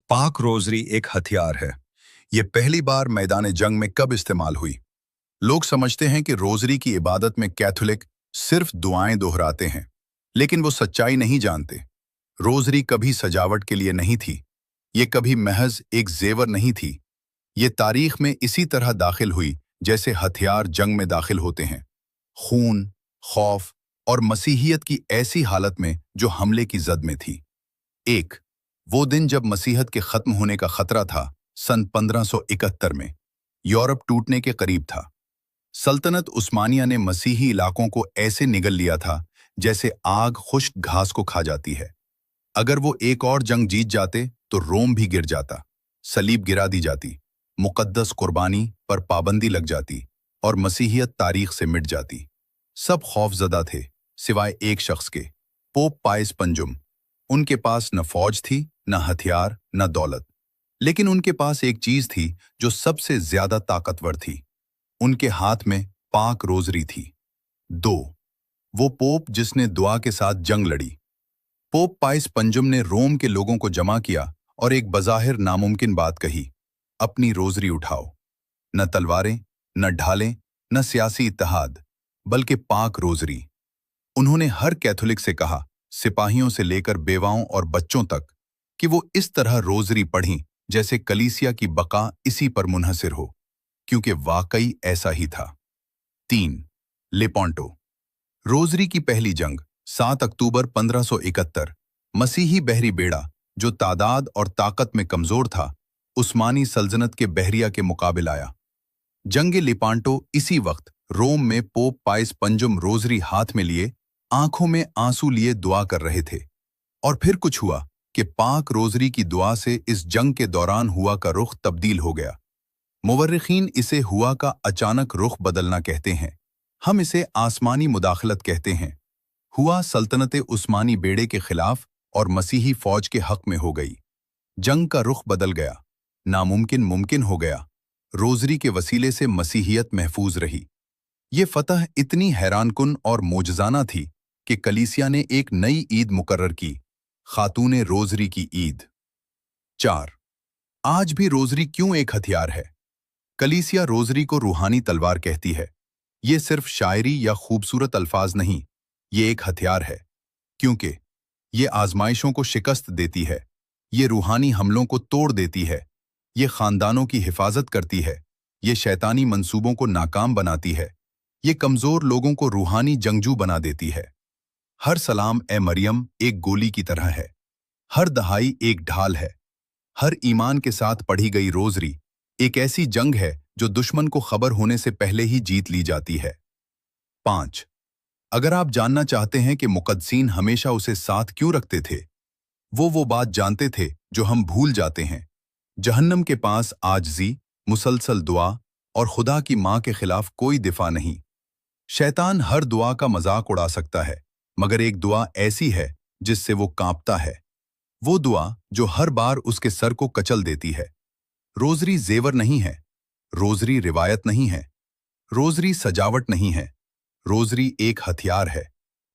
पाक रोजरी एक हथियार है। ये पहली बार मैदान जंग में कब इस्तेमाल हुई? लोग समझते हैं कि रोजरी की इबादत में कैथोलिक सिर्फ दुआएं दोहराते हैं, लेकिन वो सच्चाई नहीं जानते। रोजरी कभी सजावट के लिए नहीं थी। ये कभी महज एक जेवर नहीं थी। ये तारीख में इसी तरह दाखिल हुई जैसे हथियार जंग में दाखिल होते हैं, खून, खौफ और मसीहियत की ऐसी हालत में जो हमले की जद में थी। एक वो दिन जब मसीहत के खत्म होने का खतरा था, सन 1571 में यूरोप टूटने के करीब था। सल्तनत उस्मानिया ने मसीही इलाकों को ऐसे निगल लिया था जैसे आग खुश्क घास को खा जाती है। अगर वो एक और जंग जीत जाते तो रोम भी गिर जाता, सलीब गिरा दी जाती, मुकद्दस कुर्बानी पर पाबंदी लग जाती और मसीहियत तारीख से मिट जाती। सब खौफजदा थे सिवाय एक शख्स के, पोप पायस पंजुम। उनके पास न फौज थी, न हथियार, न दौलत, लेकिन उनके पास एक चीज थी जो सबसे ज्यादा ताकतवर थी। उनके हाथ में पाक रोजरी थी। दो वो पोप जिसने दुआ के साथ जंग लड़ी। पोप पायस पंजुम ने रोम के लोगों को जमा किया और एक बज़ाहिर नामुमकिन बात कही, अपनी रोजरी उठाओ। न तलवारें, न ढालें, न सियासी इत्तेहाद, बल्कि पाक रोजरी। उन्होंने हर कैथोलिक से कहा, सिपाहियों से लेकर बेवाओं और बच्चों तक, कि वो इस तरह रोजरी पढ़ीं जैसे कलीसिया की बका इसी पर मुनहसिर हो, क्योंकि वाकई ऐसा ही था। 3. लेपोंटो। रोजरी की पहली जंग 7 अक्टूबर 1571। मसीही बहरी बेड़ा जो तादाद और ताकत में कमजोर था, उस्मानी सल्तनत के बहरिया के मुकाबिल आया। जंग लेपोंटो इसी वक्त रोम में पोप पायस पंजुम रोजरी हाथ में लिए, आंखों में आंसू लिए दुआ कर रहे थे। और फिर कुछ हुआ कि पाक रोजरी की दुआ से इस जंग के दौरान हुआ का रुख तब्दील हो गया। मुवर्रिखीन इसे हुआ का अचानक रुख बदलना कहते हैं। हम इसे आसमानी मुदाखलत कहते हैं। हुआ सल्तनत उस्मानी बेड़े के खिलाफ और मसीही फौज के हक में हो गई। जंग का रुख बदल गया, नामुमकिन मुमकिन हो गया। रोजरी के वसीले से मसीहियत महफूज रही। ये फतह इतनी हैरानकुन और मोजजाना थी कि कलीसिया ने एक नई ईद मुकर्रर की, खातूने रोजरी की ईद। 4. आज भी रोजरी क्यों एक हथियार है? कलीसिया रोजरी को रूहानी तलवार कहती है। ये सिर्फ शायरी या खूबसूरत अल्फाज नहीं, ये एक हथियार है, क्योंकि ये आजमाइशों को शिकस्त देती है, ये रूहानी हमलों को तोड़ देती है, ये खानदानों की हिफाजत करती है, ये शैतानी मंसूबों को नाकाम बनाती है, ये कमजोर लोगों को रूहानी जंगजू बना देती है। हर सलाम ए मरियम एक गोली की तरह है, हर दहाई एक ढाल है। हर ईमान के साथ पढ़ी गई रोजरी एक ऐसी जंग है जो दुश्मन को खबर होने से पहले ही जीत ली जाती है। 5. अगर आप जानना चाहते हैं कि मुक़द्दसीन हमेशा उसे साथ क्यों रखते थे, वो बात जानते थे जो हम भूल जाते हैं। जहन्नम के पास आजिज़ी, मुसलसल दुआ और खुदा की माँ के खिलाफ कोई दिफा नहीं। शैतान हर दुआ का मजाक उड़ा सकता है, मगर एक दुआ ऐसी है जिससे वो कांपता है। वो दुआ जो हर बार उसके सर को कचल देती है। रोजरी जेवर नहीं है, रोजरी रिवायत नहीं है, रोजरी सजावट नहीं है, रोजरी एक हथियार है,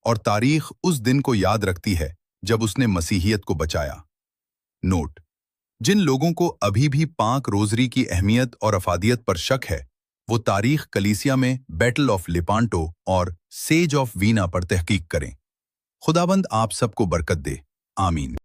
और तारीख उस दिन को याद रखती है जब उसने मसीहियत को बचाया। नोट: जिन लोगों को अभी भी पाक रोजरी की अहमियत और अफादियत पर शक है, वो तारीख कलीसिया में बैटल ऑफ लेपोंटो और सेज ऑफ वीना पर तहकीक करें। खुदाबंद आप सबको बरकत दे। आमीन।